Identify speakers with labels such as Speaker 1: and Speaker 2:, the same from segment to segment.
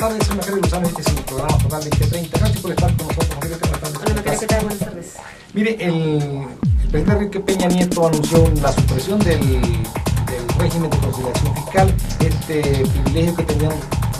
Speaker 1: tardes, soy Macario Lozano, este es el programa Portal 2030. Gracias por estar con nosotros, Macario.
Speaker 2: Hola Macario, ¿qué tal? Buenas tardes.
Speaker 1: Mire, el presidente Enrique Peña Nieto anunció la supresión del régimen de conciliación fiscal, este privilegio que tenían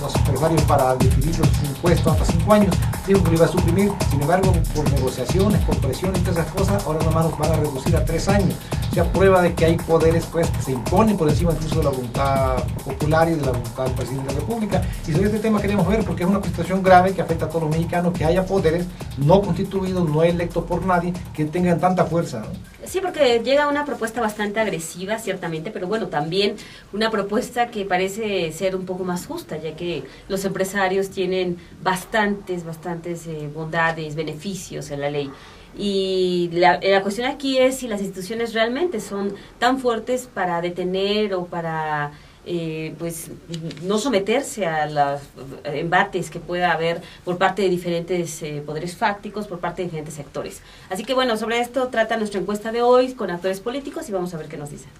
Speaker 1: los empresarios para definir los impuestos hasta 5 años, dijo que lo iba a suprimir. Sin embargo, por negociaciones, por presión y todas esas cosas, ahora nomás nos van a reducir a 3 años. O sea, prueba de que hay poderes pues, que se imponen por encima incluso de la voluntad popular y de la voluntad del presidente de la República. Y sobre este tema queremos ver, porque es una situación grave que afecta a todos los mexicanos, que haya poderes no constituidos, no electos por nadie, que tengan tanta fuerza, ¿no?
Speaker 2: Sí, porque llega una propuesta bastante agresiva, ciertamente, pero bueno, también una propuesta que parece ser un poco más justa, ya que los empresarios tienen bastantes bondades, beneficios en la ley. Y la cuestión aquí es si las instituciones realmente son tan fuertes para detener o para pues no someterse a los embates que pueda haber por parte de diferentes poderes fácticos, por parte de diferentes sectores. Así que bueno, sobre esto trata nuestra encuesta de hoy con actores políticos y vamos a ver qué nos dicen.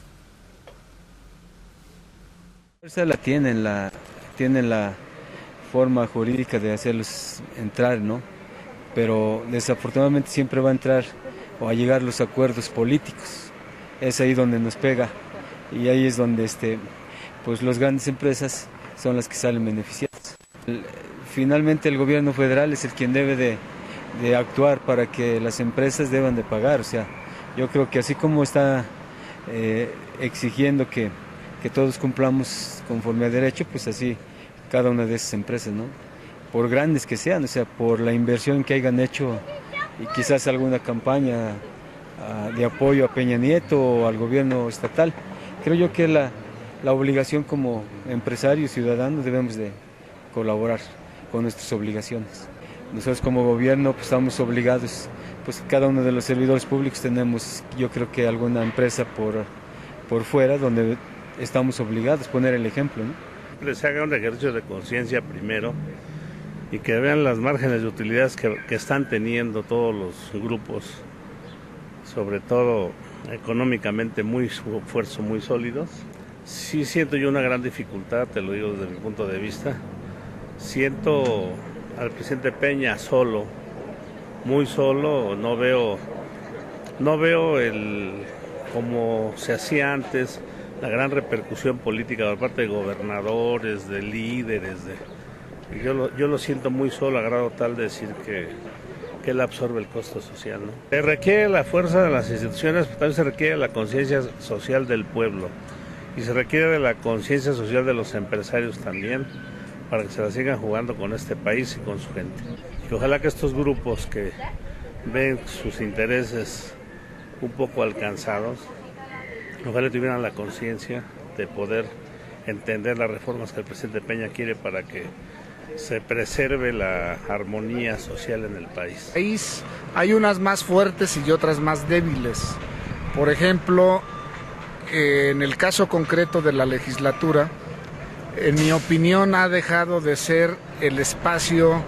Speaker 3: La tienen la forma jurídica de hacerlos entrar, ¿no? Pero desafortunadamente siempre va a entrar o a llegar los acuerdos políticos. Es ahí donde nos pega y ahí es donde pues las grandes empresas son las que salen beneficiadas. Finalmente el gobierno federal es el quien debe de actuar para que las empresas deban de pagar. O sea, yo creo que así como está exigiendo que todos cumplamos conforme a derecho, pues así cada una de esas empresas, ¿no? Por grandes que sean, o sea, por la inversión que hayan hecho y quizás alguna campaña de apoyo a Peña Nieto o al gobierno estatal. Creo yo que la obligación como empresarios, ciudadanos, debemos de colaborar con nuestras obligaciones. Nosotros como gobierno pues, estamos obligados, pues cada uno de los servidores públicos tenemos, yo creo que alguna empresa por fuera donde estamos obligados a poner el ejemplo, ¿no?
Speaker 4: Les haga un ejercicio de conciencia primero y que vean las márgenes de utilidades que están teniendo todos los grupos, sobre todo económicamente muy sólidos. Sí siento yo una gran dificultad, te lo digo desde mi punto de vista. Siento al presidente Peña solo, muy solo, no veo como se hacía antes, la gran repercusión política por parte de gobernadores, de líderes, yo lo siento muy solo a grado tal de decir que él absorbe el costo social, ¿no? Se requiere la fuerza de las instituciones, pero también se requiere la conciencia social del pueblo y se requiere de la conciencia social de los empresarios también para que se la sigan jugando con este país y con su gente. Y ojalá que estos grupos que ven sus intereses un poco alcanzados, ojalá tuvieran la conciencia de poder entender las reformas que el presidente Peña quiere para que se preserve la armonía social en el país.
Speaker 5: Hay unas más fuertes y otras más débiles. Por ejemplo, en el caso concreto de la legislatura, en mi opinión ha dejado de ser el espacio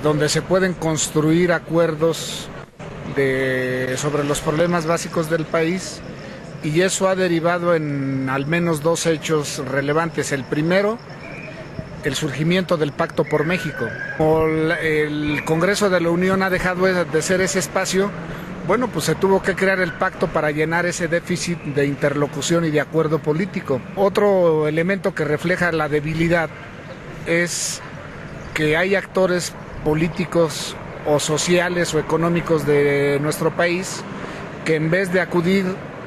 Speaker 5: donde se pueden construir acuerdos sobre los problemas básicos del país, y eso ha derivado en al menos 2 hechos relevantes. El primero, el surgimiento del Pacto por México. El Congreso de la Unión ha dejado de ser ese espacio, bueno, pues se tuvo que crear el pacto para llenar ese déficit de interlocución y de acuerdo político. Otro elemento que refleja la debilidad es que hay actores políticos o sociales o económicos de nuestro país que en vez de acudir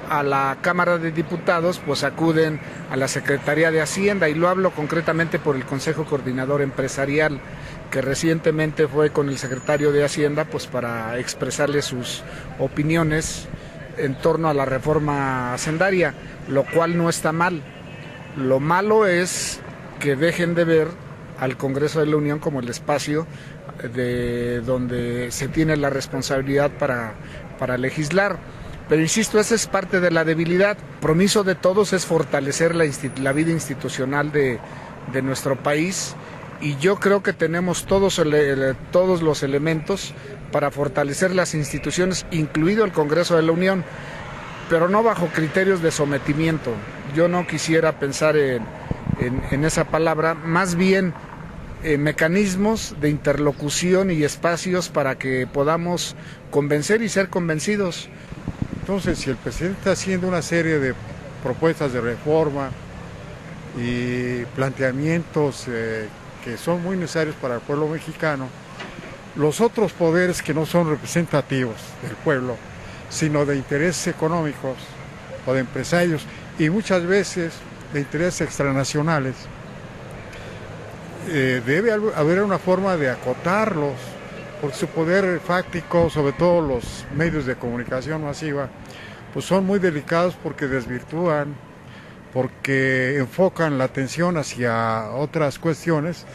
Speaker 5: a la Cámara de Diputados, pues acuden a la Secretaría de Hacienda, y lo hablo concretamente por el Consejo Coordinador Empresarial, que recientemente fue con el secretario de Hacienda pues para expresarle sus opiniones en torno a la reforma hacendaria, lo cual no está mal. Lo malo es que dejen de ver al Congreso de la Unión como el espacio de donde se tiene la responsabilidad para legislar. Pero insisto, esa es parte de la debilidad. El compromiso de todos es fortalecer la vida institucional de nuestro país, y yo creo que tenemos todos los elementos para fortalecer las instituciones, incluido el Congreso de la Unión, pero no bajo criterios de sometimiento. Yo no quisiera pensar en en esa palabra, más bien mecanismos de interlocución y espacios para que podamos convencer y ser convencidos.
Speaker 6: Entonces, si el presidente está haciendo una serie de propuestas de reforma y planteamientos que son muy necesarios para el pueblo mexicano, los otros poderes que no son representativos del pueblo, sino de intereses económicos o de empresarios y muchas veces de intereses extranacionales, debe haber una forma de acotarlos, porque su poder fáctico, sobre todo los medios de comunicación masiva, pues son muy delicados porque desvirtúan, porque enfocan la atención hacia otras cuestiones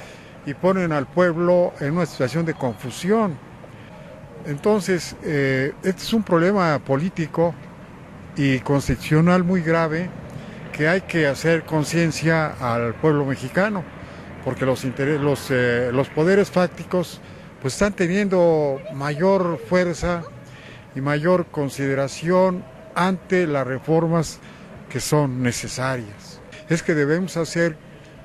Speaker 6: y ponen al pueblo en una situación de confusión. Entonces, este es un problema político y constitucional muy grave que hay que hacer conciencia al pueblo mexicano, porque los poderes fácticos pues están teniendo mayor fuerza y mayor consideración ante las reformas que son necesarias. Es que debemos hacer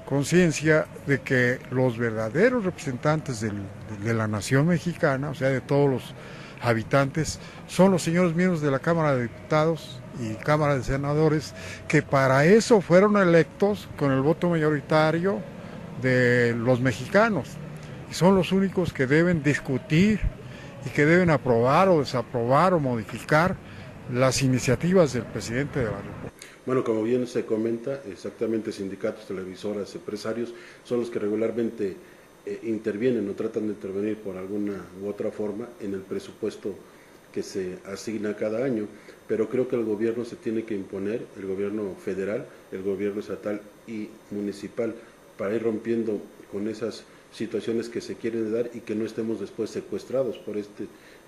Speaker 6: conciencia de que los verdaderos representantes de la nación mexicana, o sea, de todos los habitantes, son los señores miembros de la Cámara de Diputados y Cámara de Senadores, que para eso fueron electos con el voto mayoritario de los mexicanos. Y son los únicos que deben discutir y que deben aprobar o desaprobar o modificar las iniciativas del presidente de la República.
Speaker 7: Bueno, como bien se comenta, exactamente sindicatos, televisoras, empresarios son los que regularmente intervienen o tratan de intervenir por alguna u otra forma en el presupuesto que se asigna cada año, pero creo que el gobierno se tiene que imponer, el gobierno federal, el gobierno estatal y municipal, para ir rompiendo con esas situaciones que se quieren dar y que no estemos después secuestrados por este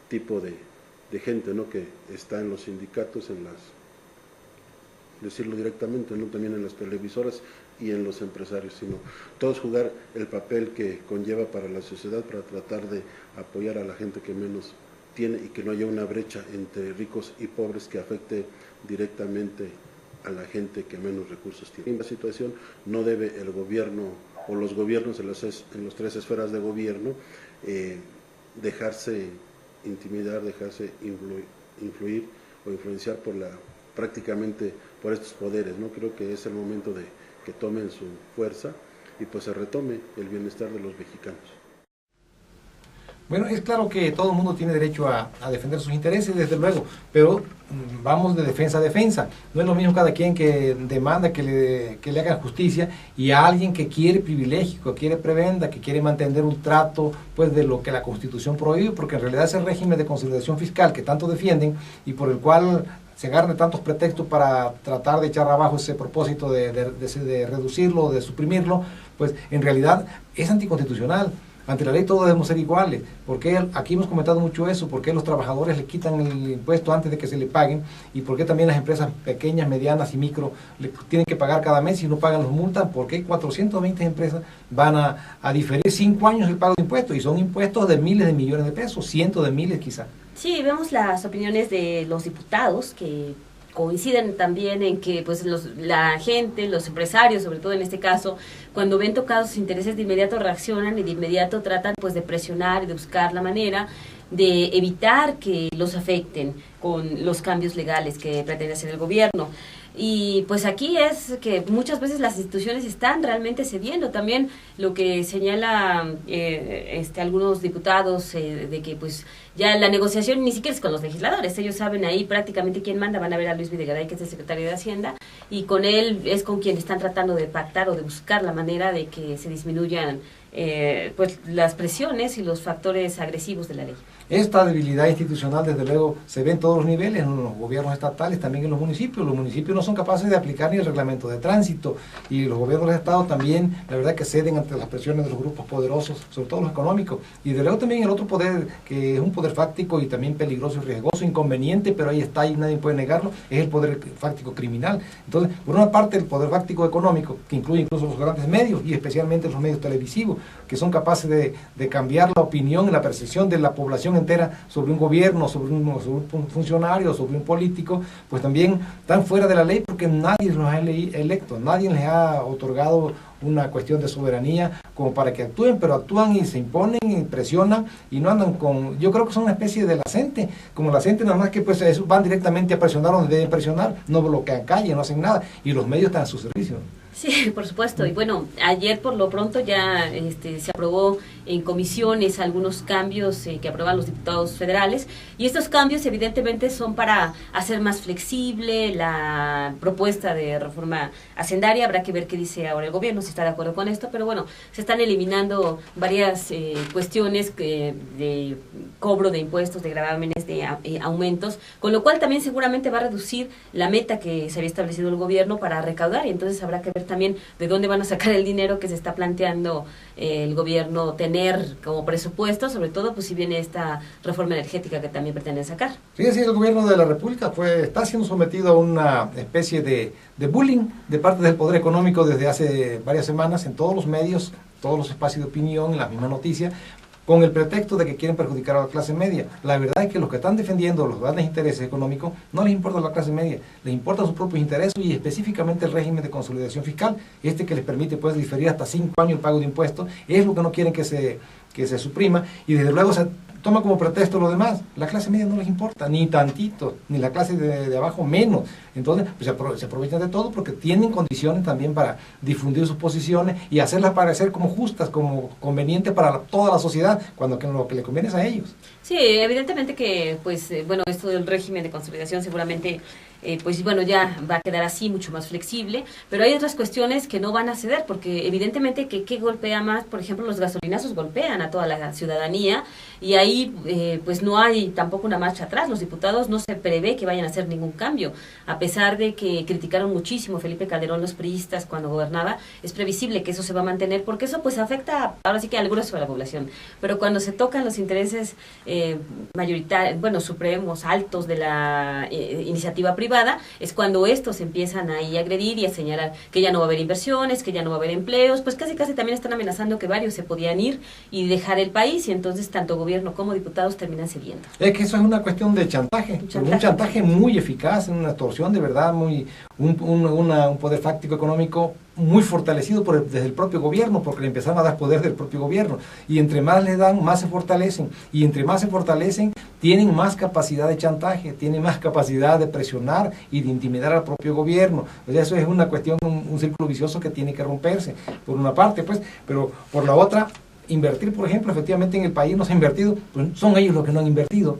Speaker 7: tipo de gente, ¿no?, que está en los sindicatos, en las, decirlo directamente, ¿no?, también en las televisoras y en los empresarios, sino todos jugar el papel que conlleva para la sociedad, para tratar de apoyar a la gente que menos tiene y que no haya una brecha entre ricos y pobres que afecte directamente a la gente que menos recursos tiene. En la situación no debe el gobierno o los gobiernos en las tres esferas de gobierno dejarse intimidar, dejarse influir o influenciar prácticamente por estos poderes, ¿no? Creo que es el momento de que tomen su fuerza y pues se retome el bienestar de los mexicanos.
Speaker 1: Bueno, es claro que todo el mundo tiene derecho a defender sus intereses, desde luego, pero vamos de defensa a defensa. No es lo mismo cada quien que demanda que le hagan justicia y a alguien que quiere privilegio, que quiere prebenda, que quiere mantener un trato pues de lo que la Constitución prohíbe, porque en realidad ese régimen de consolidación fiscal que tanto defienden y por el cual se agarran de tantos pretextos para tratar de echar abajo ese propósito de reducirlo, de suprimirlo, pues en realidad es anticonstitucional. Ante la ley todos debemos ser iguales. ¿Por qué? Aquí hemos comentado mucho eso. ¿Por qué los trabajadores le quitan el impuesto antes de que se le paguen? ¿Y por qué también las empresas pequeñas, medianas y micro le tienen que pagar cada mes y no pagan los multas? ¿Por qué 420 empresas van a diferir 5 años el pago de impuestos? Y son impuestos de miles de millones de pesos, cientos de miles quizá.
Speaker 2: Sí, vemos las opiniones de los diputados que coinciden también en que pues la gente, los empresarios, sobre todo en este caso, cuando ven tocados sus intereses de inmediato reaccionan y de inmediato tratan pues de presionar y de buscar la manera de evitar que los afecten con los cambios legales que pretende hacer el gobierno. Y pues aquí es que muchas veces las instituciones están realmente cediendo. También lo que señala algunos diputados de que pues ya la negociación ni siquiera es con los legisladores. Ellos saben ahí prácticamente quién manda. Van a ver a Luis Videgaray, que es el secretario de Hacienda, y con él es con quien están tratando de pactar o de buscar la manera de que se disminuyan pues las presiones y los factores agresivos de la ley.
Speaker 1: Esta debilidad institucional, desde luego, se ve en todos los niveles, en los gobiernos estatales, también en los municipios. Los municipios no son capaces de aplicar ni el reglamento de tránsito, y los gobiernos de Estado también, la verdad, que ceden ante las presiones de los grupos poderosos, sobre todo los económicos. Y desde luego también el otro poder, que es un poder fáctico y también peligroso y riesgoso, inconveniente, pero ahí está y nadie puede negarlo, es el poder fáctico criminal. Entonces, por una parte, el poder fáctico económico, que incluye incluso los grandes medios, y especialmente los medios televisivos, que son capaces de cambiar la opinión y la percepción de la población entera sobre un gobierno, sobre un funcionario, sobre un político, pues también están fuera de la ley. ley porque nadie los ha electo, nadie les ha otorgado una cuestión de soberanía como para que actúen, pero actúan y se imponen y presionan y no andan con, yo creo que son una especie de la gente, como la gente nada más que pues van directamente a presionar donde deben presionar, no bloquean calle, no hacen nada, y los medios están a su servicio.
Speaker 2: Sí, por supuesto. Y bueno, ayer por lo pronto ya se aprobó en comisiones algunos cambios que aprueban los diputados federales, y estos cambios evidentemente son para hacer más flexible la propuesta de reforma hacendaria. Habrá que ver qué dice ahora el gobierno, si está de acuerdo con esto, pero bueno, se están eliminando varias cuestiones de cobro de impuestos, de gravámenes, de aumentos, con lo cual también seguramente va a reducir la meta que se había establecido el gobierno para recaudar, y entonces habrá que ver también de dónde van a sacar el dinero que se está planteando el gobierno tener como presupuesto, sobre todo pues si viene esta reforma energética que también pretenden sacar.
Speaker 1: Sí, el gobierno de la República está siendo sometido a una especie de bullying de parte del poder económico desde hace varias semanas en todos los medios, todos los espacios de opinión, en la misma noticia, con el pretexto de que quieren perjudicar a la clase media. La verdad es que los que están defendiendo los grandes intereses económicos no les importa la clase media, les importan sus propios intereses y específicamente el régimen de consolidación fiscal, que les permite pues diferir hasta 5 años el pago de impuestos, es lo que no quieren que se suprima, y desde luego se toma como pretexto lo demás. La clase media no les importa, ni tantito, ni la clase de abajo menos. Entonces pues, se aprovechan de todo porque tienen condiciones también para difundir sus posiciones y hacerlas parecer como justas, como convenientes para toda la sociedad, cuando lo que le conviene es a ellos.
Speaker 2: Sí, evidentemente que, pues, bueno, esto del régimen de consolidación seguramente, pues, bueno, ya va a quedar así, mucho más flexible, pero hay otras cuestiones que no van a ceder, porque evidentemente que golpea más, por ejemplo, los gasolinazos golpean a toda la ciudadanía, y ahí, pues, no hay tampoco una marcha atrás. Los diputados no se prevé que vayan a hacer ningún cambio, a pesar de que criticaron muchísimo Felipe Calderón, los priistas, cuando gobernaba. Es previsible que eso se va a mantener, porque eso, pues, afecta ahora sí que al grueso de la población, pero cuando se tocan los intereses mayoritarios, bueno, supremos, altos de la iniciativa privada, es cuando estos empiezan ahí a agredir y a señalar que ya no va a haber inversiones, que ya no va a haber empleos, pues casi también están amenazando que varios se podían ir y dejar el país, y entonces tanto gobierno como diputados terminan cediendo.
Speaker 1: Es que eso es una cuestión de chantaje, un chantaje muy eficaz, una extorsión de verdad, un poder fáctico económico muy fortalecido desde el propio gobierno, porque le empezaron a dar poder del propio gobierno, y entre más le dan, más se fortalecen, y entre más se fortalecen, tienen más capacidad de chantaje, tienen más capacidad de presionar y de intimidar al propio gobierno. O sea, eso es una cuestión, un círculo vicioso que tiene que romperse, por una parte, pues, pero por la otra, invertir, por ejemplo, efectivamente en el país no se ha invertido, pues son ellos los que no han invertido.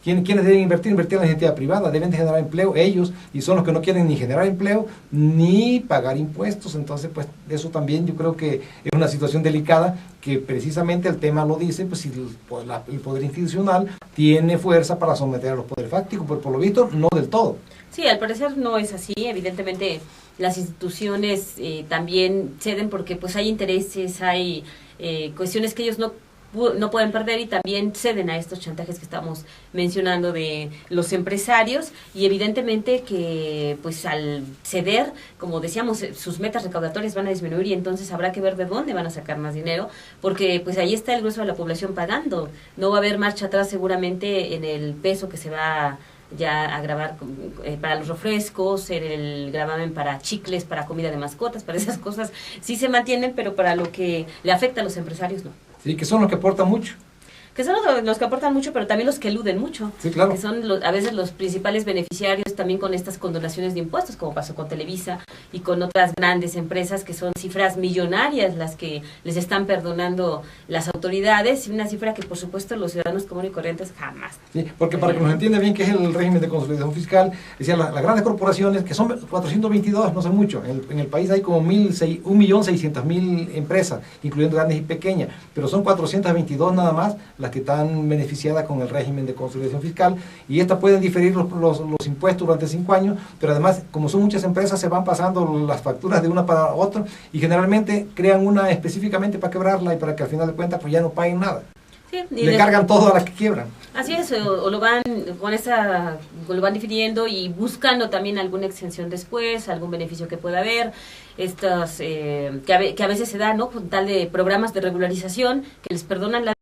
Speaker 1: ¿Quiénes deben invertir? Invertir en la iniciativa privada, deben de generar empleo ellos, y son los que no quieren ni generar empleo ni pagar impuestos. Entonces, pues eso también yo creo que es una situación delicada, que precisamente el tema lo dice, pues si el poder institucional tiene fuerza para someter a los poderes fácticos, pero por lo visto no del todo.
Speaker 2: Sí, al parecer no es así. Evidentemente las instituciones también ceden porque pues hay intereses, hay cuestiones que ellos no pueden perder, y también ceden a estos chantajes que estamos mencionando de los empresarios, y evidentemente que pues al ceder, como decíamos, sus metas recaudatorias van a disminuir, y entonces habrá que ver de dónde van a sacar más dinero, porque pues ahí está el grueso de la población pagando. No va a haber marcha atrás seguramente en el peso que se va ya a grabar para los refrescos, el gravamen para chicles, para comida de mascotas, para esas cosas sí se mantienen, pero para lo que le afecta a los empresarios no.
Speaker 1: Sí, que son los que aportan mucho.
Speaker 2: Que son los que aportan mucho, pero también los que eluden mucho.
Speaker 1: Sí, claro.
Speaker 2: Que son a veces los principales beneficiarios también con estas condonaciones de impuestos, como pasó con Televisa y con otras grandes empresas, que son cifras millonarias las que les están perdonando las autoridades, y una cifra que por supuesto los ciudadanos comunes y corrientes jamás.
Speaker 1: Sí, porque para que nos entienda bien qué es el régimen de consolidación fiscal, decía, las grandes corporaciones, que son 422, no son mucho, en el país hay como 1.600.000 empresas, incluyendo grandes y pequeñas, pero son 422 nada más las que están beneficiadas con el régimen de consolidación fiscal, y estas pueden diferir los impuestos durante 5 años, pero además, como son muchas empresas, se van pasando las facturas de una para otra, y generalmente crean una específicamente para quebrarla, y para que al final de cuentas pues ya no paguen nada. Sí, le cargan todo a las que quiebran.
Speaker 2: Así es, o lo van lo van difiriendo y buscando también alguna exención después, algún beneficio que pueda haber. Estos que a veces se da, ¿no?, con tal de programas de regularización que les perdonan la